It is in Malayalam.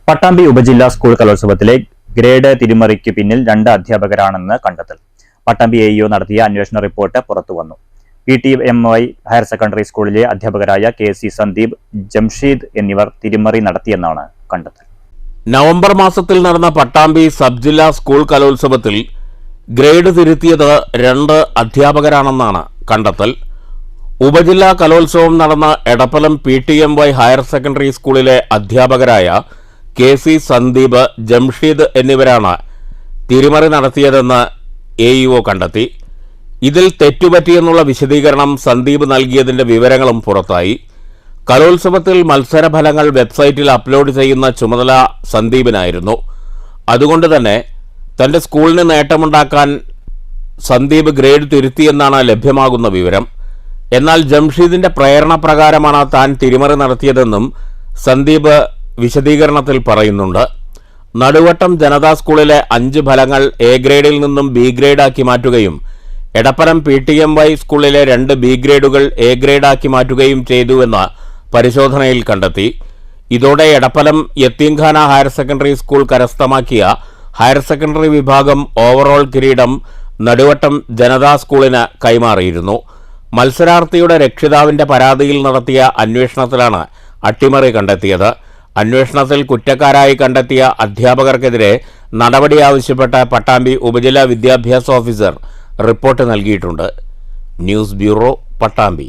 പട്ടാമ്പി ഉപജില്ലാ സ്കൂൾ കലോത്സവത്തിലെ ഗ്രേഡ് തിരിമറിക്ക് പിന്നിൽ 2 അധ്യാപകരാണെന്ന് കണ്ടെത്തൽ. പട്ടാമ്പി AEO നടത്തിയ അന്വേഷണ റിപ്പോർട്ട് പുറത്തുവന്നു. PTMY ഹയർ സെക്കൻഡറി സ്കൂളിലെ അധ്യാപകരായ KC സന്ദീപ്, ജംഷീദ് എന്നിവർ തിരിമറി നടത്തിയെന്നാണ് കണ്ടെത്തൽ. നവംബർ മാസത്തിൽ നടന്ന പട്ടാമ്പി സബ് ജില്ലാ സ്കൂൾ കലോത്സവത്തിൽ ഗ്രേഡ് തിരുത്തിയത് 2 അധ്യാപകരാണെന്നാണ് കണ്ടെത്തൽ. ഉപജില്ലാ കലോത്സവം നടന്ന എടപ്പലം PTMY ഹയർ സെക്കൻഡറി സ്കൂളിലെ അധ്യാപകരായ KC സന്ദീപ്, ജംഷീദ് എന്നിവരാണ് തിരിമറി നടത്തിയതെന്ന് AEO കണ്ടെത്തി. ഇതിൽ തെറ്റുപറ്റിയെന്നുള്ള വിശദീകരണം സന്ദീപ് നൽകിയതിന്റെ വിവരങ്ങളും പുറത്തായി. കലോത്സവത്തിൽ മത്സരഫലങ്ങൾ വെബ്സൈറ്റിൽ അപ്ലോഡ് ചെയ്യുന്ന ചുമതല സന്ദീപിനായിരുന്നു. അതുകൊണ്ട് തന്നെ തന്റെ സ്കൂളിന് നേട്ടമുണ്ടാക്കാൻ സന്ദീപ് ഗ്രേഡ് തിരുത്തിയെന്നാണ് ലഭ്യമാകുന്ന വിവരം. എന്നാൽ ജംഷീദിന്റെ പ്രേരണ പ്രകാരമാണ് താൻ തിരിമറി നടത്തിയതെന്നും സന്ദീപ് വിശദീകരണത്തിൽ പറയുന്നുണ്ട്. നടുവട്ടം ജനതാ സ്കൂളിലെ 5 ഫലങ്ങൾ A ഗ്രേഡിൽ നിന്നും B ഗ്രേഡാക്കി മാറ്റുകയും എടപ്പലം PTMY സ്കൂളിലെ 2 B ഗ്രേഡുകൾ A ഗ്രേഡാക്കി മാറ്റുകയും ചെയ്തുവെന്ന് പരിശോധനയിൽ കണ്ടെത്തി. ഇതോടെ എടപ്പലം യത്തീംഖാന ഹയർ സെക്കൻഡറി സ്കൂൾ കരസ്ഥമാക്കിയ ഹയർ സെക്കൻഡറി വിഭാഗം ഓവറോൾ കിരീടം നടുവട്ടം ജനതാ സ്കൂളിന് കൈമാറിയിരുന്നു. മത്സരാർത്ഥിയുടെ രക്ഷിതാവിന്റെ പരാതിയിൽ നടത്തിയ അന്വേഷണത്തിലാണ് അട്ടിമറി കണ്ടെത്തിയത്. അന്വേഷണത്തിൽ കുറ്റക്കാരായി കണ്ടെത്തിയ അധ്യാപകർക്കെതിരെ നടപടി ആവശ്യപ്പെട്ട പട്ടാമ്പി ഉപജില്ലാ വിദ്യാഭ്യാസ ഓഫീസർ റിപ്പോർട്ട് നൽകിയിട്ടുണ്ട്. News bureau, Pattambi.